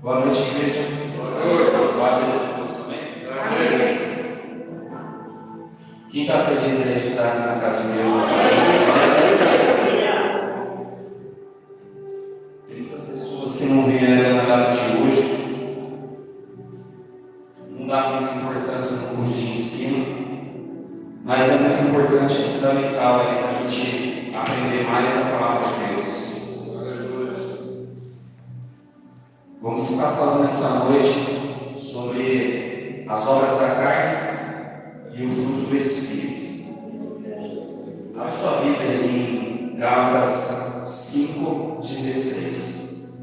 Boa noite, igreja. Boa noite. Paz a todos também. Amém. Quem está feliz aí de estar aqui na casa de Deus nessa noite? Tem muitas pessoas que não vieram na data de hoje. Não dá muita importância no curso de ensino, mas é muito importante e fundamental para a gente aprender mais a palavra de Deus. Vamos estar falando nessa noite sobre as obras da carne e o fruto do Espírito. Abra sua Bíblia em Gálatas 5:16.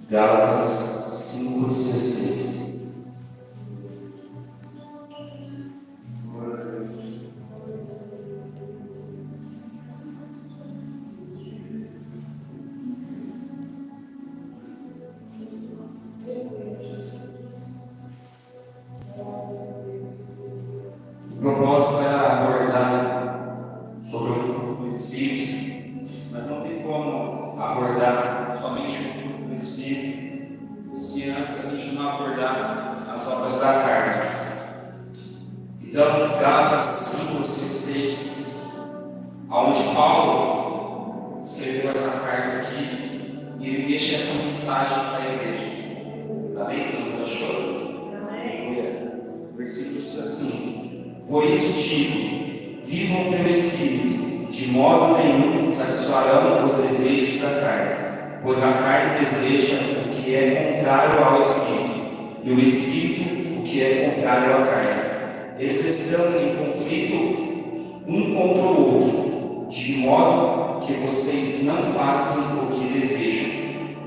Gálatas 5:16. O propósito era abordar sobre o fruto do Espírito, mas não tem como abordar somente o fruto do Espírito se antes a gente não abordar as obras da carne. Então, Gálatas 5:16, onde Paulo escreveu essa carta aqui, e ele deixa essa mensagem para a igreja. Amém? Todo mundo achou? Amém. O versículo diz assim: por isso digo, vivam pelo Espírito, de modo nenhum satisfarão os desejos da carne, pois a carne deseja o que é contrário ao Espírito, e o Espírito o que é contrário à carne. Eles estão em conflito um contra o outro, de modo que vocês não fazem o que desejam.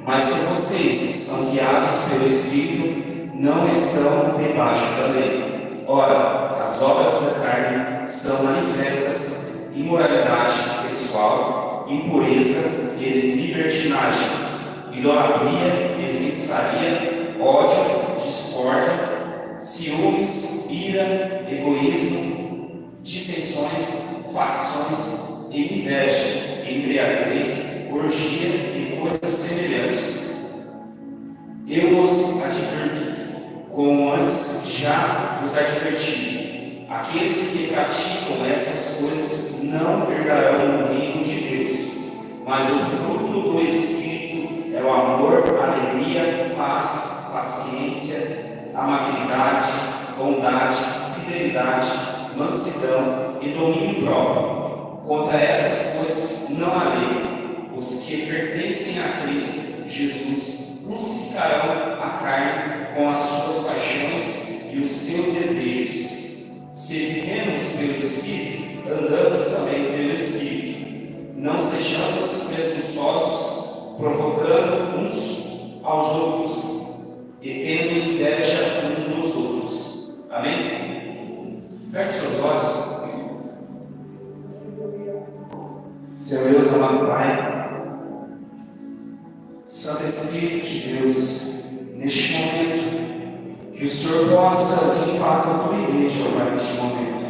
Mas se vocês são guiados pelo Espírito, não estão debaixo da lei. Ora, as obras da carne são manifestas: imoralidade sexual, impureza e libertinagem, idolatria e feitiçaria, ódio, discórdia, ciúmes, ira, egoísmo, dissensões, facções, inveja, embriaguez, orgia e coisas semelhantes. Eu os advirto, como antes já os adverti: aqueles que praticam essas coisas não herdarão o reino de Deus. Mas o fruto do Espírito é o amor, alegria, paz, paciência, amabilidade, bondade, fidelidade, mansidão e domínio próprio. Contra essas coisas não há lei. Os que pertencem a Cristo Jesus crucificarão a carne com as suas paixões e os seus desejos. Se vivemos pelo Espírito, andamos também pelo Espírito. Não sejamos presunçosos, provocando uns aos outros e tendo inveja uns dos outros. Amém? Feche seus olhos. Seu Deus amado Pai, Santo Espírito de Deus, neste momento, que o Senhor possa vir falar com a tua igreja, Pai, neste momento.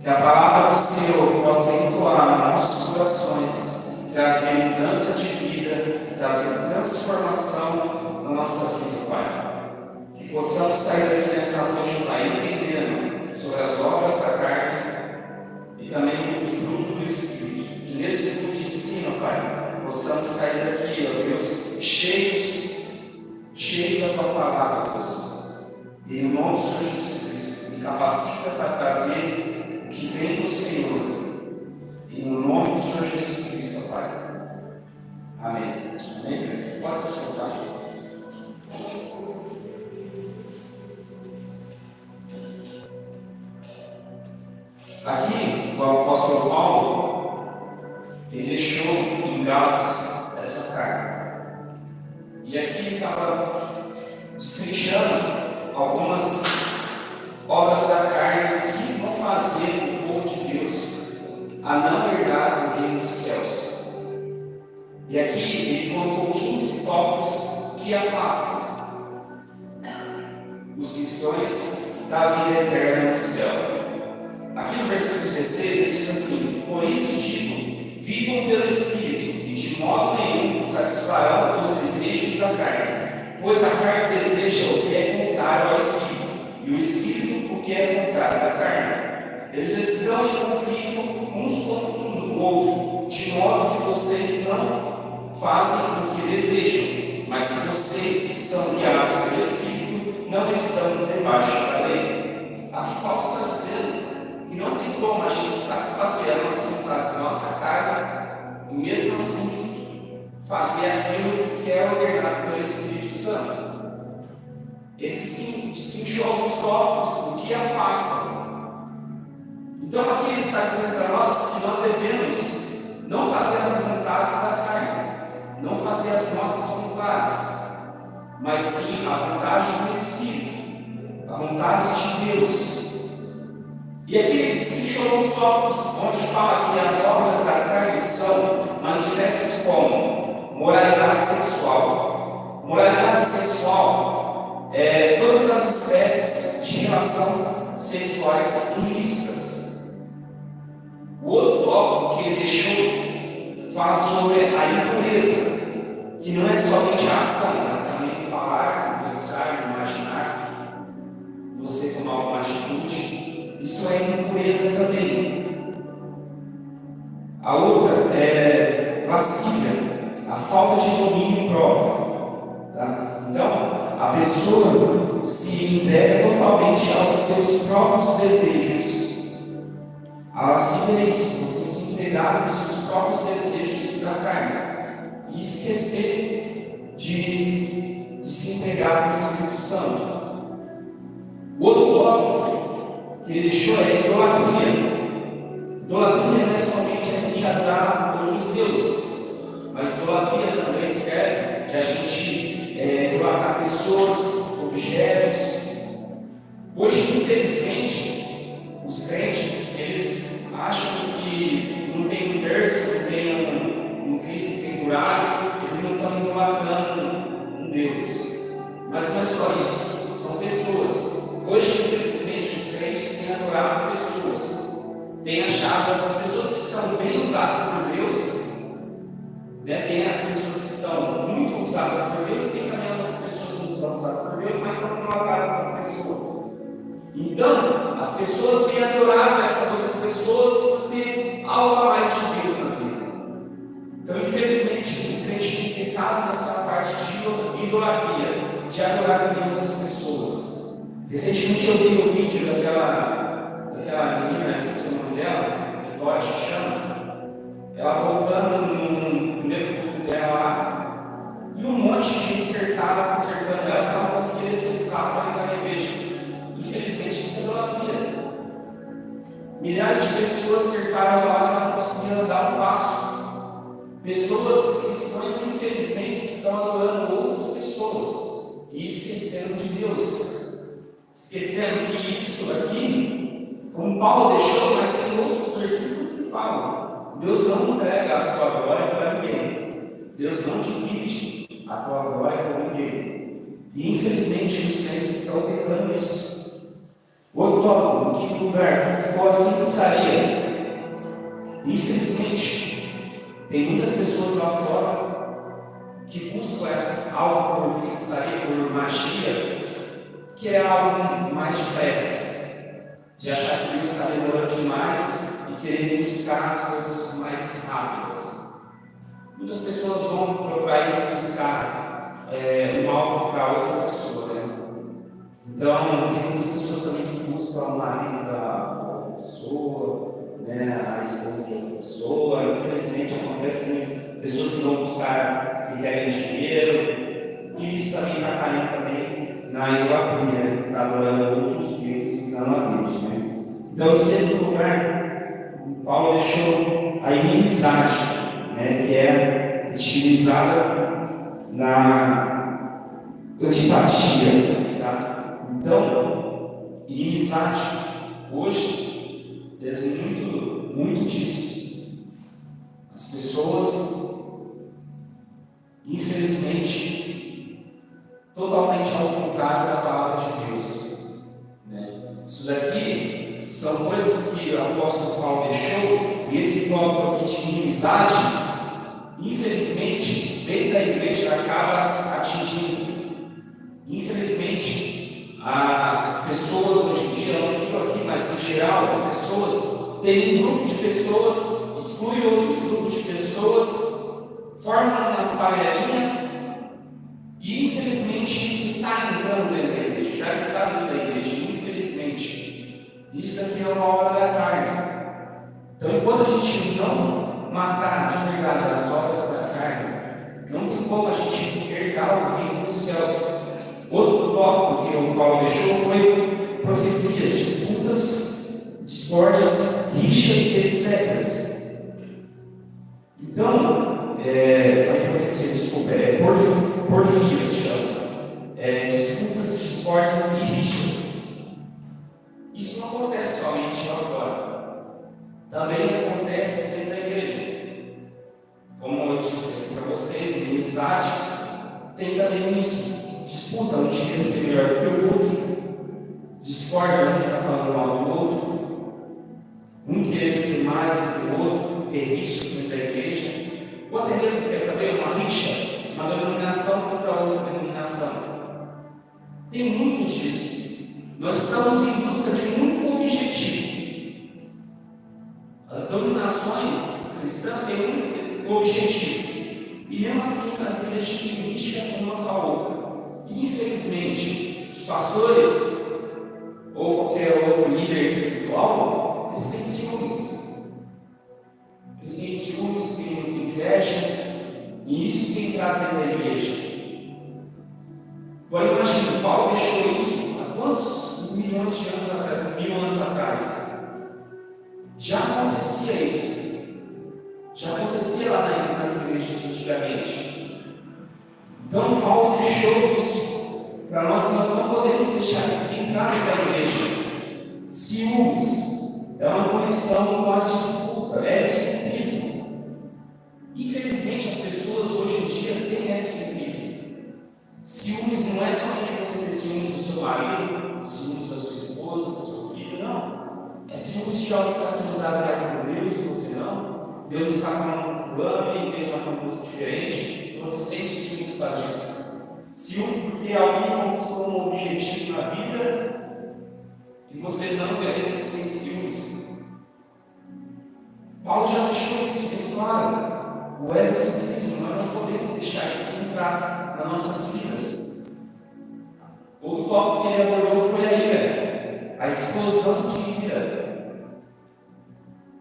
Que a palavra do Senhor possa entoar nos nossos corações, trazer mudança de vida, trazer transformação na nossa vida, Pai. Que possamos sair daqui nessa noite, Pai, entendendo sobre as obras da carne e também o fruto do Espírito. Que nesse culto de ensino, Pai, possamos sair daqui, ó Deus, cheios da tua palavra, Deus. E em nome do Senhor Jesus Cristo, me capacita para trazer o que vem do Senhor. E em nome do Senhor Jesus Cristo, Pai. Amém. Amém. Possa sentar. Aqui, o apóstolo Paulo, ele deixou em Gálatas essa carta. E aqui ele estava destrinchando algumas obras da carne que vão fazer o povo de Deus a não herdar o reino dos céus. E aqui ele colocou 15 tópicos que afastam os que restrições da vida eterna no céu. Aqui no versículo 16 ele diz assim: por isso digo, vivam pelo Espírito, e de modo nenhum satisfarão os desejos da carne, pois a carne deseja o que é contrário ao Espírito, e o Espírito o que é contrário da carne. Eles estão em conflito uns contra o outro, de modo que vocês não fazem o que desejam, mas que vocês que são guiados pelo Espírito não estão debaixo da lei. Aqui Paulo está dizendo que não tem como a gente satisfazer as nossas vontades da nossa carne e mesmo assim fazer aquilo que é ordenado pelo Espírito Santo. Ele distinguiu alguns tópicos, o que afasta. Então aqui ele está dizendo para nós que nós devemos não fazer as vontades da carne, não fazer as nossas vontades, mas sim a vontade do Espírito, a vontade de Deus. E aqui ele distinguiu alguns tópicos onde fala que as obras da carne são manifestas como moralidade sexual. Moralidade sexual é todas as espécies de relação sexuais ilícitas. O outro tópico que ele deixou fala sobre a impureza, que não é somente a ação, mas também falar, pensar, imaginar, você tomar alguma atitude, isso é impureza também. A outra é lascívia, a falta de domínio próprio. Tá? Então, a pessoa se entrega totalmente aos seus próprios desejos. A lascívia é isso, você se entregar aos seus próprios desejos da carne e esquecer de se entregar ao Espírito Santo. O outro tópico que ele deixou é idolatria. Idolatria não é somente a gente adorar outros deuses, mas idolatria também serve de a gente idolatrar pessoas, objetos. Hoje, infelizmente, os crentes, eles acham que não tem um terço, não tem um Cristo pendurado, eles não estão idolatrando um Deus. Mas não é só isso, são pessoas. Hoje, infelizmente, os crentes têm adorado pessoas, têm achado essas pessoas que são bem usadas por Deus, né? Tem as pessoas que são muito usadas por Deus, e tem também outras pessoas que não são usadas por Deus, mas são idolatradas pelas pessoas. Então, as pessoas têm adorado essas outras pessoas por ter algo a mais de Deus na vida. Então, infelizmente, o crente tem pecado nessa parte de idolatria, de adorar também outras pessoas. Recentemente eu vi um vídeo daquela menina, esqueci o nome dela, Vitória se chama, ela voltando no primeiro culto dela lá, e um monte de gente cercando ela, que ela não conseguia descer do carro para ligar na igreja. Infelizmente, isso é idolatria. Milhares de pessoas cercaram lá que ela não conseguia dar um passo. Pessoas cristãs, infelizmente, estão adorando outras pessoas e esquecendo de Deus. Esquecendo que isso aqui, como Paulo deixou, mas tem outros versículos que falam: Deus não entrega a sua glória para ninguém. Deus não divide a tua glória com ninguém. E infelizmente os crentes estão pecando isso. Outro tópico, em quinto lugar, ficou a feitiçaria. Infelizmente, tem muitas pessoas lá fora que buscam algo por feitiçaria, por magia, que é algo mais depressa, de achar que Deus está demorando demais e querer buscar as coisas mais rápidas. Muitas pessoas vão procurar isso e buscar um algo para outra pessoa, né? Então, tem muitas pessoas também que buscam o marido da outra pessoa, né, a esposa da outra pessoa. Infelizmente, acontece com pessoas que vão buscar, que querem dinheiro, e isso também está caindo também na idolatria, está adorando outros deuses, não a Deus, né? Então, em sexto lugar, Paulo deixou a inimizade, né, que é utilizada na antipatia, tá? Então, inimizade, hoje, desde muito disso. As pessoas, infelizmente, totalmente ao contrário da palavra de Deus. Isso daqui são coisas que o apóstolo Paulo deixou, e esse tópico aqui de inimizade, infelizmente, dentro da igreja acaba atingindo. Infelizmente, as pessoas hoje em dia, não digo aqui, mas no geral, as pessoas têm um grupo de pessoas, excluem outros grupos de pessoas, formam umas panelinhas, e infelizmente isso está entrando dentro da igreja, já está dentro da igreja, infelizmente. Isso aqui é uma obra da carne. Então, enquanto a gente não matar de verdade as obras da carne, não tem como a gente herdar o reino dos céus. Outro tópico que o Paulo deixou foi profecias, disputas, discórdias, rixas e secas. Então, falei profecia, desculpa, porfia se chama. Disputas, discórdias e rixas. Isso não acontece somente lá fora. Também acontece dentro da igreja. Como eu disse para vocês, inimizade tem também isso. Disputa, um quer ser melhor do que o outro. Discórdia, um fica falando mal do outro. Um querer ser mais do que o outro. Ter rixas dentro da igreja. Ou até mesmo, quer saber, uma rixa, uma denominação contra outra denominação. Tem muito disso. Nós estamos em busca de um único objetivo. As denominações cristãs têm um objetivo. E mesmo assim, as igrejas têm rixa uma com a outra. Infelizmente, os pastores ou qualquer outro líder espiritual, eles têm ciúmes. Eles têm ciúmes, têm invejas, e isso tem entrado dentro da igreja. Agora imagina, Paulo deixou isso há quantos milhões de anos atrás, 1000 anos atrás? Já acontecia isso. Já acontecia lá nas igrejas de antigamente. Então, Paulo deixou isso para nós não podemos deixar isso entrar na igreja. Ciúmes é uma conexão com as disputas, egocentrismo. Infelizmente, as pessoas hoje em dia têm egocentrismo. Ciúmes não é somente você ter ciúmes do seu marido, ciúmes da sua esposa, do seu filho, não. É ciúmes de algo que está sendo usado mais por Deus do que você não. Deus está falando com fulano e Deus está falando com você diferente. Você sente ciúmes por causa disso. Ciúmes porque alguém conquistou um objetivo na vida e você não ganhou, você sente ciúmes. Paulo já deixou isso bem claro. O egocentrismo, nós não podemos deixar isso entrar nas nossas vidas. Outro tópico que ele abordou foi a ira, a explosão de ira.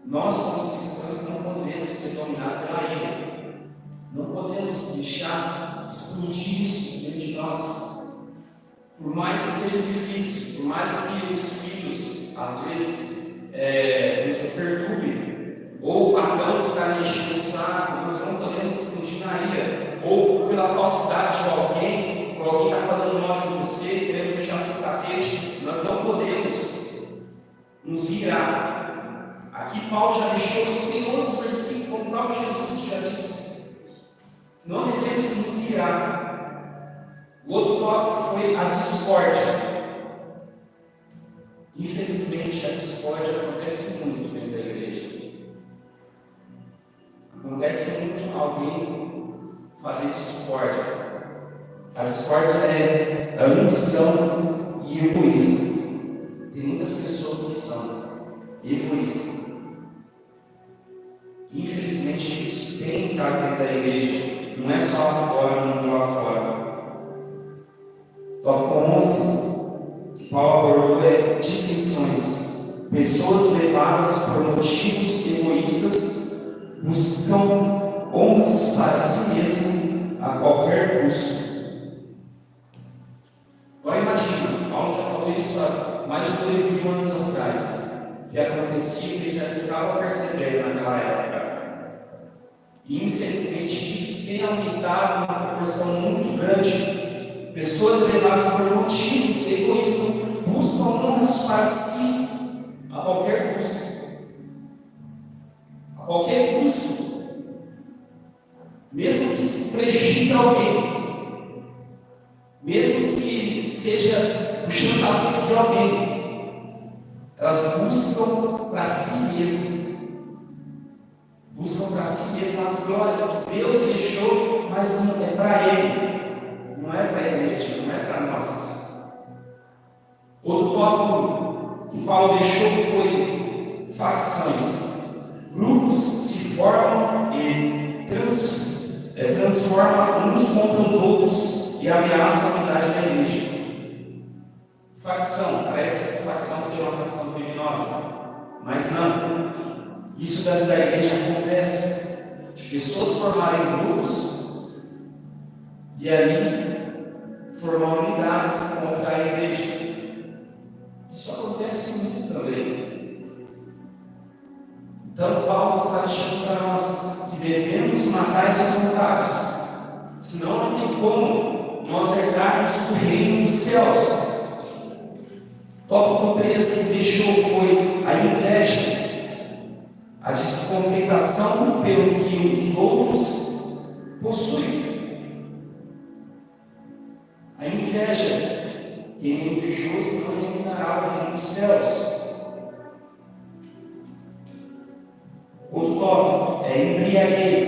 Nós, como cristãos, não podemos ser dominados pela ira. Não podemos deixar explodir isso dentro de nós. Por mais que seja difícil, por mais que os filhos, às vezes, nos perturbem, ou o patrão está enchendo o saco, nós não podemos explodir na ira, ou pela falsidade de alguém, ou alguém está falando mal de você, querendo puxar seu tapete, nós não podemos nos irar. Aqui Paulo já deixou, e tem outros versículos, como o próprio Jesus já disse. Não devemos nos irar. O outro tópico foi a discórdia. Infelizmente, a discórdia acontece muito dentro da igreja. Acontece muito alguém fazer discórdia. A discórdia é a ambição e egoísmo. Tem muitas pessoas que são egoístas. Infelizmente, isso tem entrado dentro da igreja. Não é só lá fora, não lá fora. Tópico 11, que Paulo abordou, é dissensões. Pessoas levadas por motivos egoístas buscam honras para si mesmo a qualquer custo. Agora imagina, Paulo já falou isso há mais de 2000 anos atrás, que acontecia e ele já estava percebendo naquela época. E infelizmente isso tem aumentado uma proporção muito grande. Pessoas levadas por motivos egoístas buscam honras para si a qualquer custo. A qualquer custo. Mesmo que se prejudique alguém. Mesmo que seja puxando a vida de alguém. Elas buscam para si mesmas. Buscam para si mesmas as glórias que Deus deixou, mas não é para Ele, não é para a igreja, não é para nós. Outro tópico que Paulo deixou foi facções. Grupos se formam e transformam uns contra os outros e ameaçam a unidade da igreja. Facção, parece facção ser uma facção criminosa, mas não. Isso dentro da igreja acontece, de pessoas formarem grupos e ali formar unidades contra a igreja. Isso acontece muito também. Então Paulo está deixando para nós que devemos matar essas vontades, senão não tem como nós herdarmos o reino dos céus. Tópico 3 que deixou foi a inveja, a descontentação pelo que os outros possuem. A inveja, quem é invejoso não reinará o reino dos céus. Outro tópico é a embriaguez,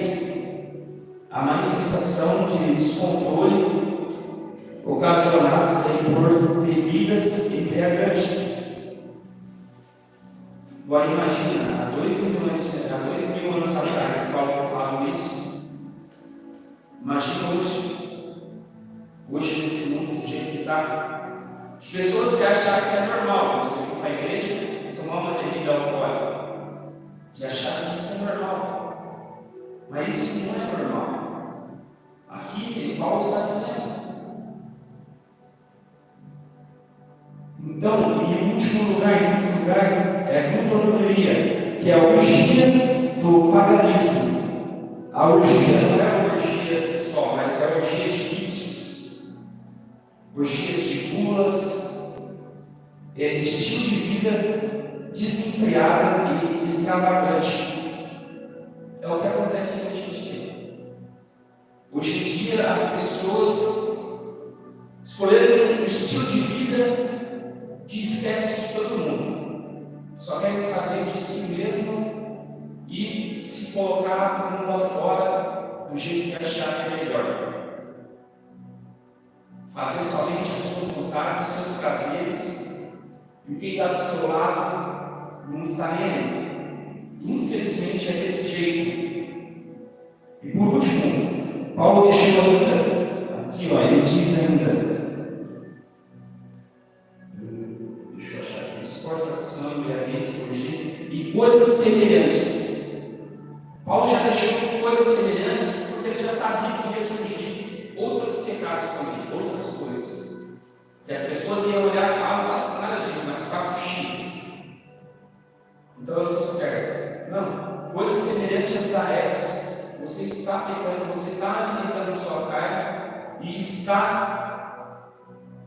a manifestação de descontrole ocasionados por bebidas embriagantes. Agora imagina, há 2.000 anos atrás, Paulo falava isso. Imagina hoje nesse mundo do jeito que está. As pessoas que acharam que é normal você ir para a igreja e tomar uma bebida alcoólica, que acharam que isso é normal. Mas isso não é normal. Aqui Paulo está dizendo. Então, em último lugar, em quinto lugar, é a glutonaria, que é a orgia do paganismo. A orgia não é a orgia sexual, mas é a orgia de vícios, orgias de gulas, estilo de vida desenfreado e extravagante. É o que acontece hoje em dia. Hoje em dia, as pessoas escolheram um estilo de vida que esquece de todo mundo, só querem saber de si mesmo e se colocar para o mundo afora do jeito que achar que é melhor. Fazer somente as suas vontades, os seus prazeres, e quem está do seu lado não está nem aí. Infelizmente é desse jeito. E por último, Paulo deixou ainda, aqui ele diz ainda, e coisas semelhantes. Paulo já deixou coisas semelhantes porque ele já sabia que ia surgir outros pecados também, outras coisas. E as pessoas iam olhar e falar, não faço nada disso, mas faço X. Então eu estou certo. Não, coisas semelhantes a essas. Você está pecando, você está alimentando sua carne e está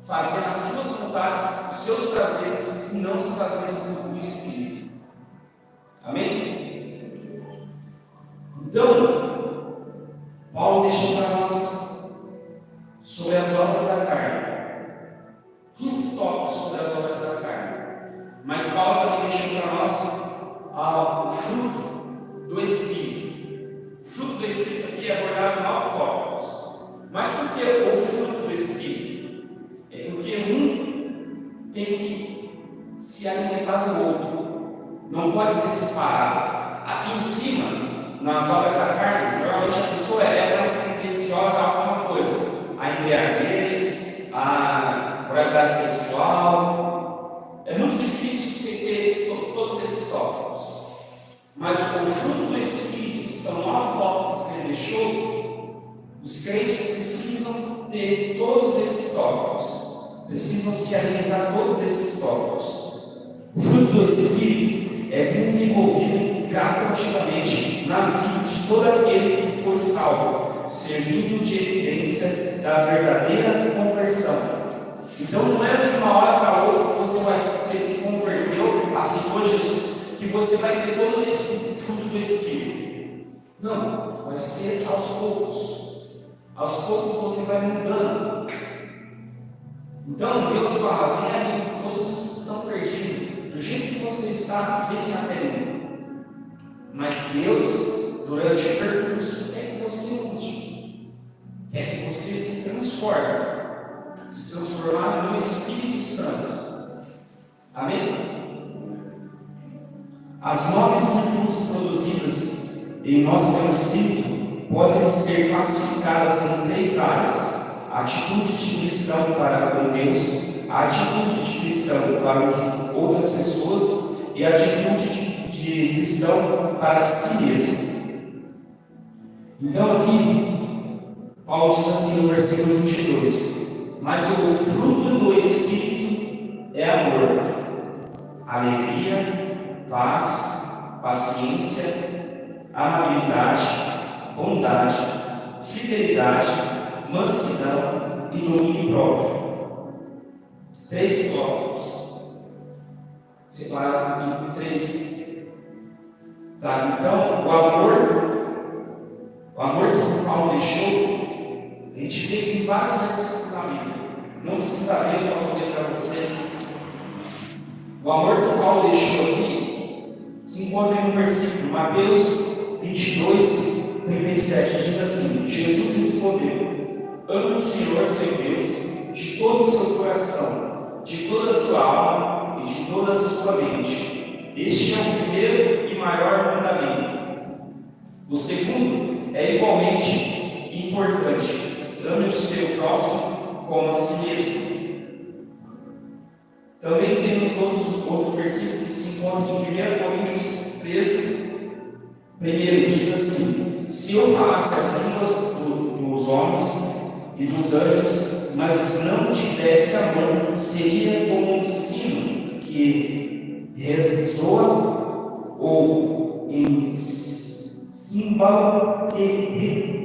fazendo as suas vontades, os seus prazeres e não os prazeres do Espírito. Amém? Então, Paulo deixou para nós sobre as obras da carne. 15 tópicos sobre as obras da carne. Mas Paulo também deixou para nós o fruto do Espírito. O fruto do Espírito aqui é abordado em 9 tópicos. Mas por que o fruto do Espírito? É porque um tem que se alimentar do outro. Não pode ser separado. Aqui em cima, nas obras da carne, normalmente a pessoa é mais tendenciosa a alguma coisa. A embriaguez, a moralidade sexual. É muito difícil você ter todos esses tópicos. Mas o fruto do Espírito, que são 9 tópicos que ele deixou, os crentes precisam ter todos esses tópicos. Precisam se alimentar todos esses tópicos. O fruto do Espírito é desenvolvido gradativamente na vida de todo aquele que foi salvo, servindo de evidência da verdadeira conversão. Então não é de uma hora para outra que você se converteu, aceitou Jesus, que você vai ter todo esse fruto do Espírito. Não, vai ser aos poucos. Aos poucos você vai mudando. Então Deus fala, vem a mim, todos estão perdidos. Do jeito que obstáculos vêm até mim. Mas Deus, durante o percurso, quer que você mude, quer que você se transforme, se transformar no Espírito Santo. Amém? As 9 virtudes produzidas em nós pelo Espírito podem ser classificadas em 3 áreas: a atitude de cristão para com Deus, a atitude de cristão para outras pessoas e a atitude de cristão para si mesmo. Então aqui, Paulo diz assim no versículo 22: mas o fruto do Espírito é amor, alegria, paz, paciência, amabilidade, bondade, fidelidade, mansidão e domínio próprio. 3 tópicos, separado em 3. Tá? Então, o amor que Paulo deixou, a gente vê em vários versículos da Bíblia. Não precisa ler, só vou ler para vocês. O amor que Paulo deixou aqui se encontra no versículo Mateus 22, 37. Diz assim: Jesus respondeu: ame o Senhor seu Deus de todo o seu coração, de toda a sua alma e de toda a sua mente. Este é o primeiro e maior mandamento. O segundo é igualmente importante: ame o seu próximo como a si mesmo. Também temos outro versículo que se encontra em 1 Coríntios 13. Primeiro diz assim: se eu falasse as línguas dos homens e dos anjos, mas não tivesse amor, seria como um sino que ressoa ou em símbolo que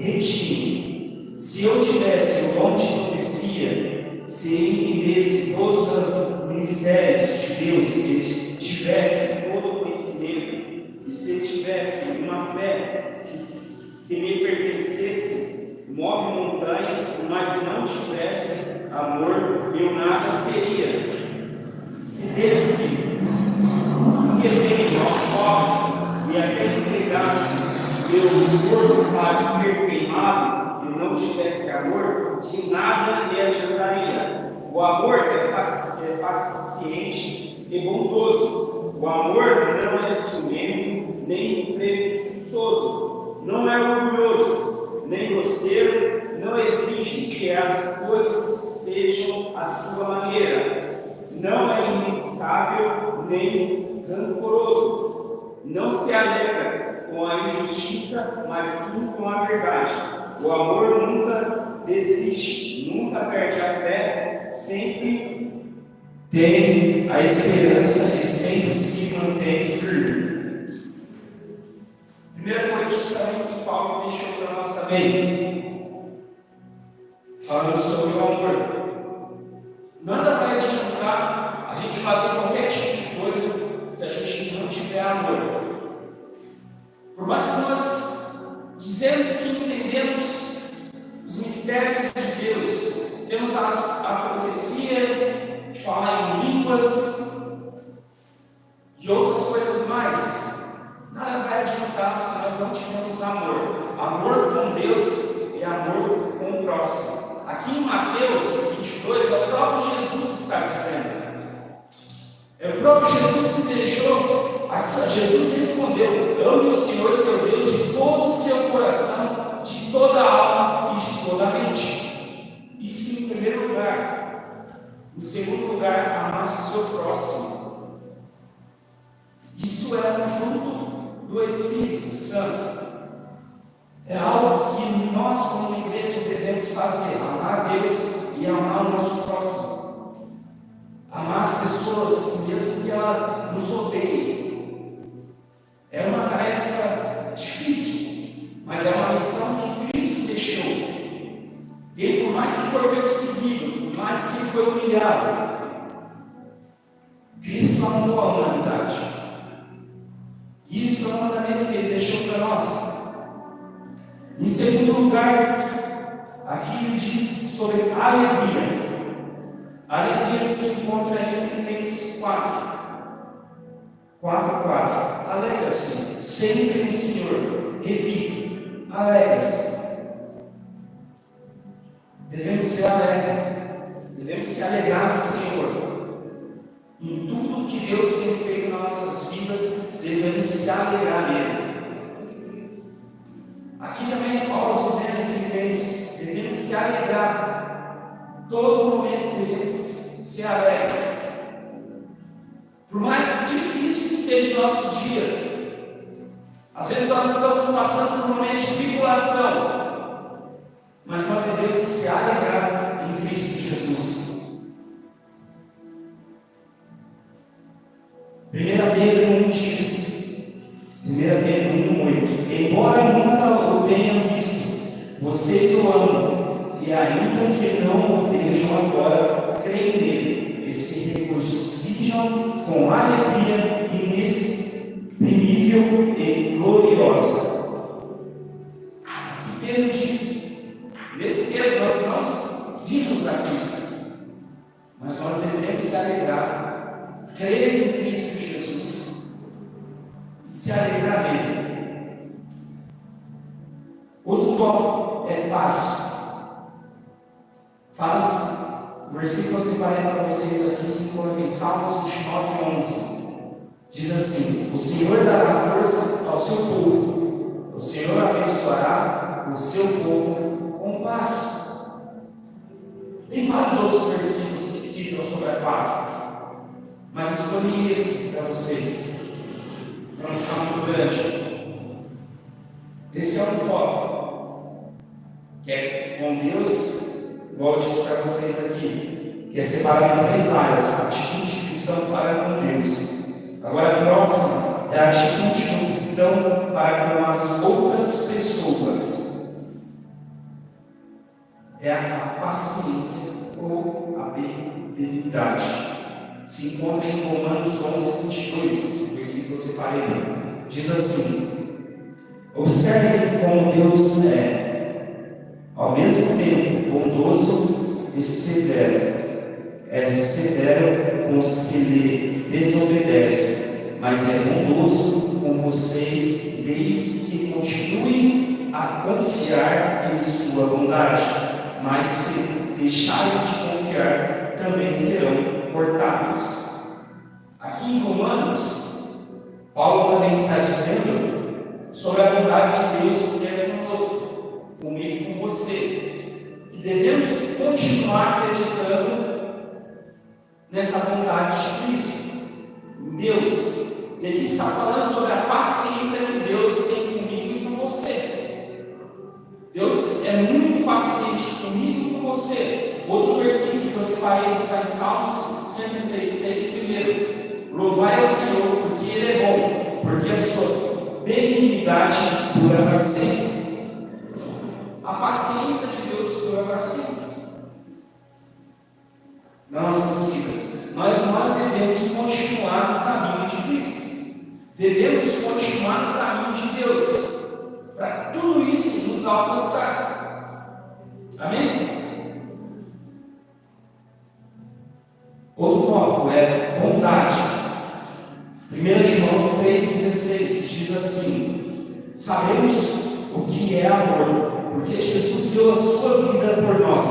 retine. Se eu tivesse o dom de profecia, se entendesse todos os mistérios de Deus, se tivesse todo o conhecimento, e se tivesse uma fé que me pertencesse, move montanhas, mas não tivesse amor, eu nada seria. Se desse que tem aos pobres e até entregasse meu corpo para ser queimado, e não tivesse amor, de nada me adiantaria. O amor é paciente e bondoso. O amor não é ciumento, nem presunçoso, não é orgulhoso, nem grosseiro, não exige que as coisas sejam à sua maneira, não é inimputável, nem rancoroso, não se alegra com a injustiça, mas sim com a verdade. O amor nunca desiste, nunca perde a fé, sempre tem a esperança e sempre se mantém firme. 1 Coríntios também, que Paulo deixou para nós também, falando sobre o amor. Nada vai adiantar a gente fazer qualquer tipo de coisa se a gente não tiver amor. Por mais que nós dizemos que entendemos os mistérios de Deus, temos a profecia de falar em línguas e outras coisas mais, nada vai adiantar se nós não tivermos amor. Amor com Deus e amor com o próximo. Aqui em Mateus 22, é o próprio Jesus está dizendo. É o próprio Jesus que deixou. Aqui, Jesus respondeu: ame o Senhor seu Deus de todo o seu coração, de toda a alma e de toda a mente. Isso em primeiro lugar. Em segundo lugar, amar o seu próximo. Isso é um fruto do Espírito Santo. É algo que nós, como igreja, devemos fazer: amar a Deus e amar o nosso próximo. Amar as pessoas, mesmo que elas nos odeiem. É uma tarefa difícil, mas é uma missão que Cristo deixou. Ele, por mais que foi perseguido, por mais que ele foi humilhado, Cristo amou a humanidade. Isso é um mandamento que ele deixou para nós. Em segundo lugar, aqui ele diz sobre a alegria. A alegria se encontra em Filipenses 4. 4:4. Alegra-se sempre no Senhor. Repito, alegra-se. Devemos ser alegres. Devemos se alegrar no Senhor. Em tudo que Deus tem feito nas nossas vidas, devemos se alegrar nele. Aqui também é Paulo dizendo em Filipenses, devemos se alegrar. Todo momento devemos ser alegres. Por mais difícil que seja nossos dias, às vezes nós estamos passando por um momento de tribulação, mas nós devemos se alegrar em Cristo Jesus. 1 Pedro 1 diz, 1 Pedro 1:8, embora nunca o tenham visto, vocês o amam, e ainda que não o vejam agora, creem nele, e se regozijam com alegria inexprimível e gloriosa. O que Pedro diz? Nesse Pedro nós vimos a Cristo, mas nós devemos se alegrar, crer em Cristo Jesus e se alegrar nele. Outro tópico é paz. Paz, o versículo que eu separei para vocês aqui se encontra em Salmos 29:11. Diz assim: o Senhor dará força ao seu povo, o Senhor abençoará o seu povo com paz. Tem vários outros versículos que citam sobre a paz, mas escolhi esse para vocês, para não ficar muito grande. Esse é um tópico que é com Deus, igual eu disse para vocês aqui, que é separado em 3 áreas: atitude cristã para com Deus. Agora a próxima é a atitude do cristão para com as outras pessoas. É a paciência ou a benignidade. Se encontra em Romanos 11:22, versículo que eu separei. Diz assim: observe como Deus é, ao mesmo tempo bondoso e severo. É severo com os que lhe desobedecem, mas é bondoso com vocês, desde que continuem a confiar em sua bondade. Mas se deixarem de confiar, também serão cortados. Aqui em Romanos, Paulo também está dizendo sobre a bondade de Deus que é conosco, comigo e com você, que devemos continuar acreditando nessa vontade de Cristo, em Deus. E aqui está falando sobre a paciência que Deus tem comigo e com você. Deus é muito paciente comigo e com você. Outro versículo que eu separei está em Salmos 136, primeiro. Louvai ao Senhor, porque Ele é bom, porque a sua benignidade dura para sempre. A paciência de Deus dura para sempre nas nossas vidas. Nós devemos continuar no caminho de Cristo. Devemos continuar no caminho de Deus, para tudo isso nos alcançar. Amém? Outro tópico é bondade. 1 João 3,16 diz assim: sabemos o que é amor, porque Jesus deu a sua vida por nós.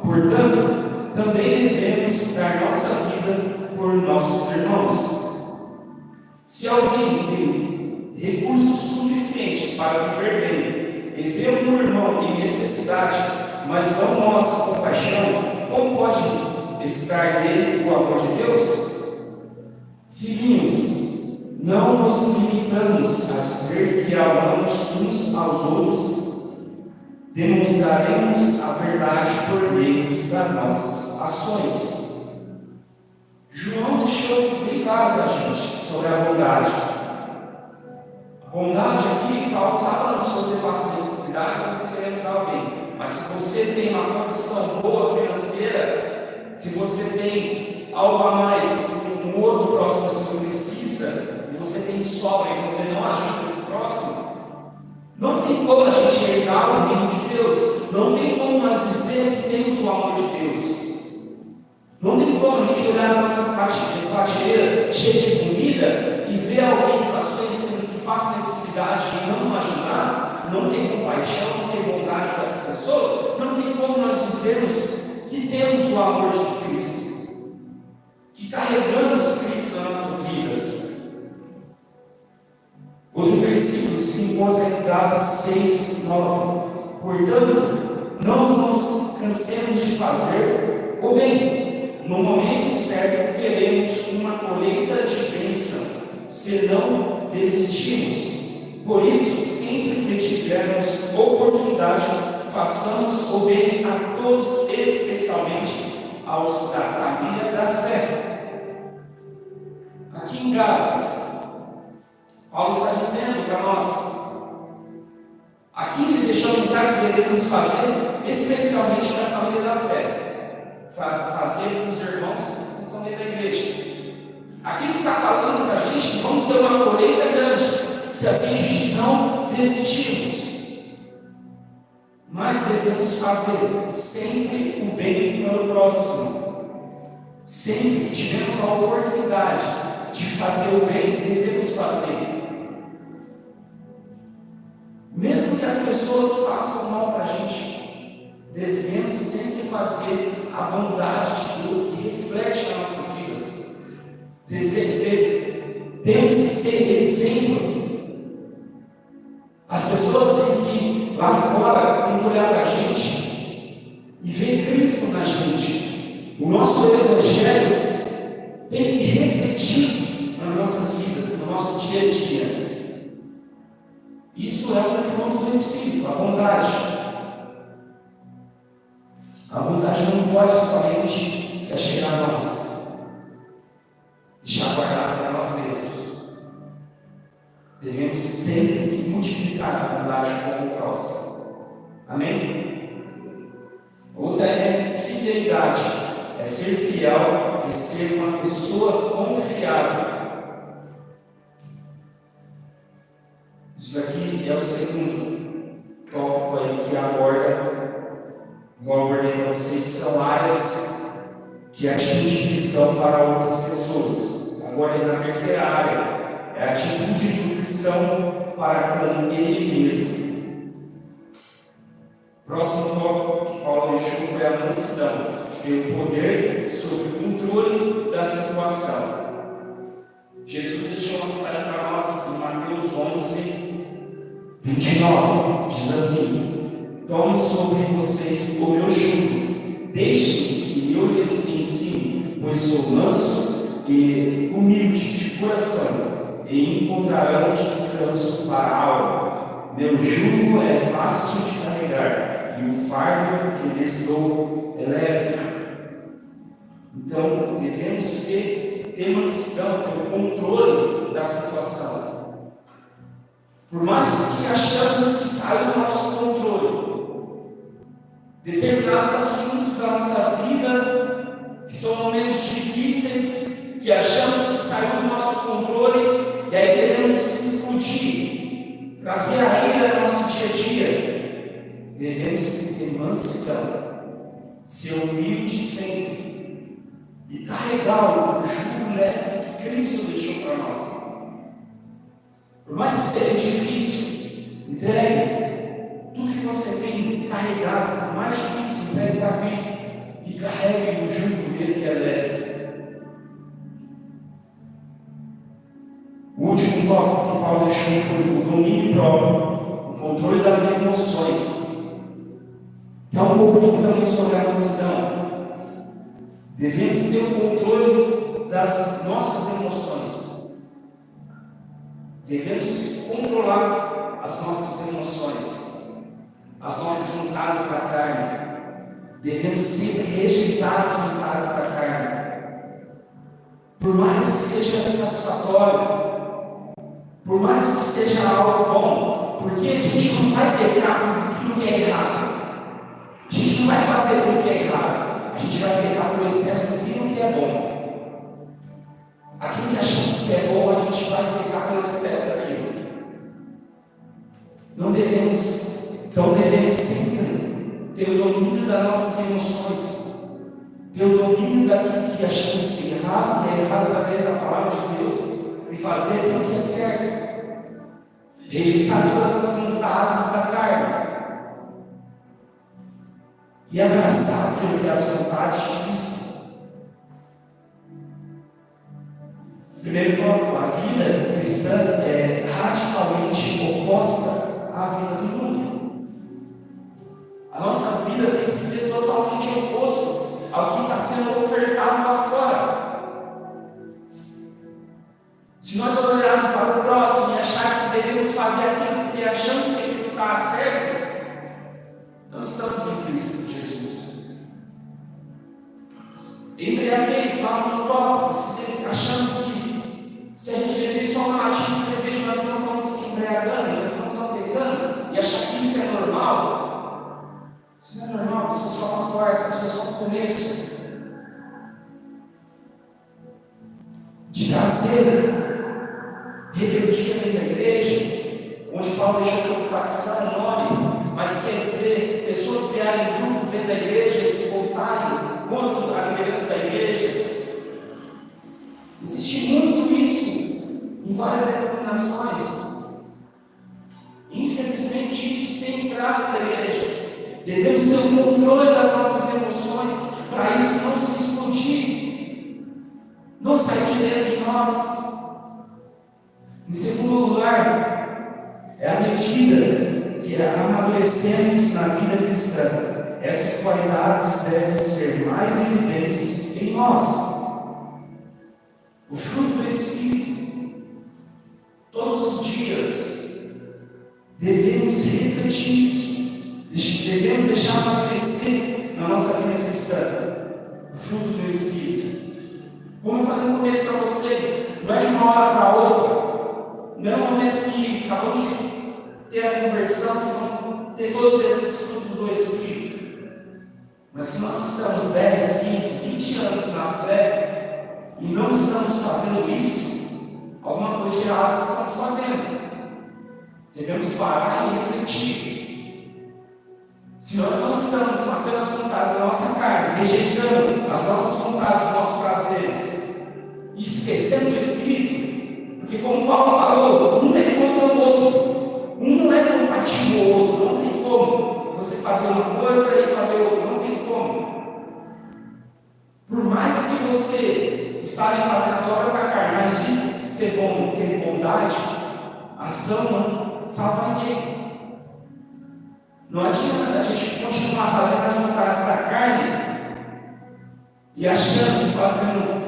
Portanto, também devemos dar nossa vida por nossos irmãos. Se alguém tem recursos suficientes para viver bem e vê um irmão em necessidade, mas não mostra compaixão, como pode estar nele o amor de Deus? Filhinhos, não nos limitamos a dizer que amamos uns aos outros, demonstraremos a verdade por meio das nossas ações. João deixou bem claro para a gente sobre a bondade. A bondade aqui, Paulo está falando, se você passa necessidade, você quer ajudar alguém. Mas se você tem uma condição boa financeira, se você tem algo a mais que um outro próximo seu precisa, e você tem sobra e você não ajuda esse próximo, não tem como a gente herdar o reino de Deus. Não tem como nós dizer que temos o amor de Deus. Não tem como a gente olhar a nossa prateleira cheia de comida vida e ver alguém que nós conhecemos que passa necessidade e não ajudar, não ter compaixão, não ter bondade com essa pessoa, não tem como nós dizermos que temos o amor de Cristo, que carregamos Cristo nas nossas vidas. Outro versículo se encontra em Gálatas 6, 9. Portanto, não nos cansemos de fazer o bem. No momento certo, teremos uma colheita de bênção, se não desistirmos. Por isso, sempre que tivermos oportunidade, façamos o bem a todos, especialmente aos da família da fé. Aqui em Gálatas, Paulo está dizendo para nós, aqui ele deixou avisar que devemos fazer, especialmente para a família da fé, fazer com os irmãos que estão dentro da igreja. Aqui ele está falando para a gente que vamos ter uma colheita grande, se assim a gente não desistirmos, mas devemos fazer sempre o bem pelo próximo. Sempre que tivermos a oportunidade de fazer o bem, devemos fazer. Mesmo que as pessoas façam mal para a gente, devemos sempre fazer a bondade de Deus que reflete nas nossas vidas. Temos que ser exemplo. As pessoas têm que, lá fora, têm que olhar para a gente e ver Cristo na gente. O nosso Evangelho tem que refletir nas nossas vidas, no nosso dia a dia. Isso é um fruto do Espírito, a bondade. A bondade não pode somente se achegar a nós, deixar guardado para nós mesmos. Devemos sempre multiplicar a bondade com o próximo. Amém? Outra é fidelidade, é ser fiel, é ser uma pessoa confiável. Isso daqui é o segundo tópico aí que aborda, igual abordei para vocês, são áreas que atingem cristão para outras pessoas. Agora na terceira área, é a atitude do cristão para com ele mesmo. Próximo tópico que Paulo deixou foi a mansidão, que tem o poder sobre o controle da situação. Jesus deixou uma mensagem para nós em Mateus 11, 29, diz assim: tomem sobre vocês o meu jugo, deixem que eu lhes ensine, pois sou manso e humilde de coração, e encontrarão descanso para a alma. Meu jugo é fácil de carregar, e o fardo que lhes dou é leve. Então, devemos ter mansidão, ter o controle da situação. Por mais que achamos que sai do nosso controle, determinados assuntos da nossa vida, que são momentos difíceis, que achamos que saiu do nosso controle, e aí queremos explodir, trazer a ira no nosso dia a dia, devemos ter mansidão, ser humilde sempre, e carregar o jugo leve que Cristo deixou para nós. Por mais que seja difícil, entregue tudo que você tem carregado. Por mais difícil, entregue para Cristo e carregue o jugo dele que é leve. O último tópico que Paulo deixou foi o domínio próprio, o controle das emoções, que é um pouco também sobre a mansidão. Devemos ter o controle das nossas emoções. Devemos controlar as nossas emoções, as nossas vontades da carne. Devemos sempre rejeitar as vontades da carne. Por mais que seja satisfatório, por mais que seja algo bom, porque a gente não vai pecar por aquilo que é errado. A gente não vai fazer aquilo que é errado. A gente vai pecar por excesso daquilo que é bom. Aquilo que achamos que é bom, a gente vai pecar pelo excesso daquilo. Então devemos sempre ter o domínio das nossas emoções, ter o domínio daquilo que achamos que é errado através da palavra de Deus, e e abraçar aquilo que é as vontades de Cristo. Primeiro tópico, a vida cristã é radicalmente oposta à vida do mundo. A nossa vida tem que ser totalmente oposto ao que está sendo ofertado lá fora. Se nós olharmos para o próximo e achar que devemos fazer aquilo porque achamos que aquilo está certo, não estamos em Cristo Jesus. Embriaguez, lá no tópico, achamos que se a gente beber só uma latinha de cerveja, nós não estamos se embriagando, nós não estamos pegando, e achar que isso é normal. Isso não é normal, isso é só uma porta, isso é só um começo. De trazer rebeldia dentro da igreja, onde Paulo deixou como facção o nome, mas quer dizer, pessoas criarem grupos dentro da igreja e se voltarem contra a liderança da igreja. Existe muito isso em várias denominações. Infelizmente, isso tem entrado na igreja. Devemos ter o controle das nossas emoções para isso não se explodir, não sair de dentro de nós. Em segundo lugar, é à medida que amadurecemos na vida cristã, essas qualidades devem ser mais evidentes em nós. O fruto do Espírito, todos os dias, devemos refletir isso, devemos deixar amadurecer na nossa vida cristã, o fruto do Espírito. Como eu falei no começo para vocês, não é de uma hora para outra, não é um momento que acabamos de ter a conversão, que vamos ter todos esses frutos do Espírito. Mas se nós estamos 10, 15, 20 anos na fé, e não estamos fazendo isso, alguma coisa de errado estamos fazendo. Devemos parar e refletir. Se nós não estamos matando as vontades da nossa carne, rejeitando as nossas vontades, os nossos prazeres, e esquecendo o Espírito, porque como Paulo falou, um é contra o outro, um não é compatível ao outro, não tem como você fazer uma coisa e fazer outra, não tem como. Por mais que você estarem fazendo as obras da carne, mas diz ser bom e ter bondade, a ação não salva ninguém. Não adianta a gente continuar fazendo as vontades da carne e achando que fazendo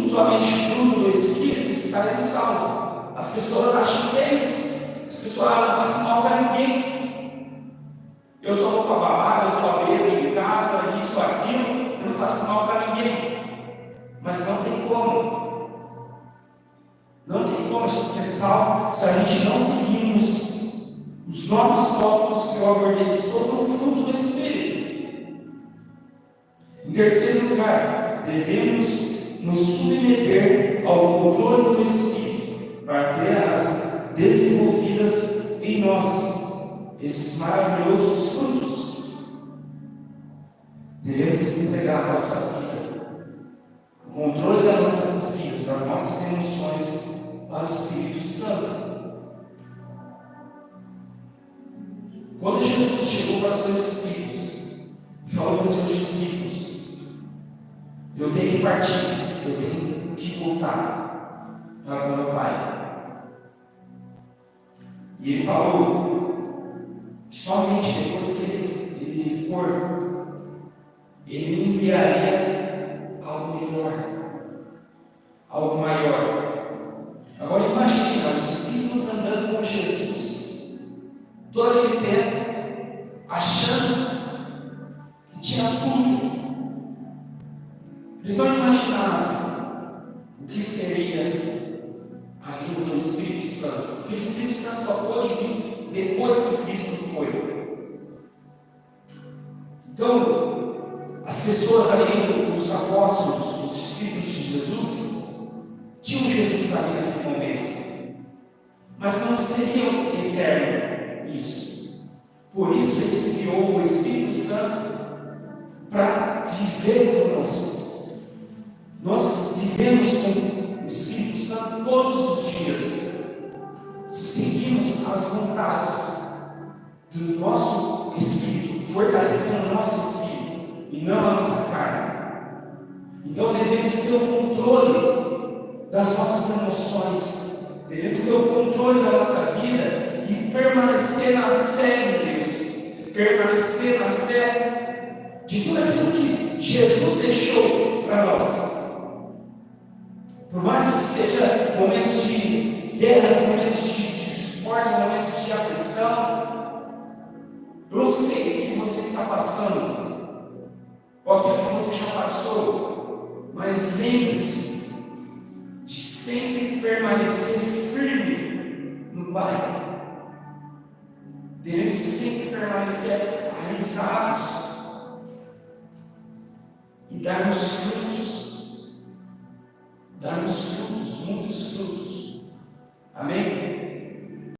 somente fruto do Espírito estaremos salvos. As pessoas acham que é isso. As pessoas não faço mal para ninguém. Eu só vou para a balada, eu só bebo em casa, isso, aquilo, eu não faço mal para ninguém. Mas não tem como. Não tem como a gente ser salvo se a gente não seguirmos os novos tópicos que eu abordei aqui sobre o fruto do Espírito. Em terceiro lugar, devemos nos submeter ao controle do Espírito para ter as desenvolvidas em nós esses maravilhosos frutos. Devemos entregar a nossa vida, o controle das nossas vidas, das nossas emoções para o Espírito Santo. Quando Jesus chegou para os seus discípulos e falou para os seus discípulos: eu tenho que partir, eu tenho que voltar para o meu Pai. E ele falou que somente depois que ele for, ele enviaria algo melhor, algo maior. Agora imagina os discípulos andando com Jesus todo aquele tempo, achando que tinha tudo. Eles não imaginavam o que seria a vinda do Espírito Santo. Porque o Espírito Santo só pôde vir depois que Cristo foi. Então, as pessoas ali, os apóstolos, os discípulos de Jesus, tinham Jesus ali naquele momento, mas não seriam eterno isso. Por isso ele enviou o Espírito Santo para viver conosco. Nós vivemos com o Espírito Santo todos os dias, se seguirmos as vontades do nosso Espírito, fortalecendo o nosso Espírito. devemos ter o controle das nossas emoções, devemos ter o controle da nossa vida e permanecer na fé em Deus, permanecer na fé de tudo aquilo que Jesus deixou para nós. Por mais que seja momentos de guerras, momentos de esporte, momentos de aflição, eu não sei o que você está passando, ou aquilo que você já passou, mas lembre-se de sempre permanecer firme no Pai. Devemos sempre permanecer arraizados e darmos frutos, muitos frutos. Amém?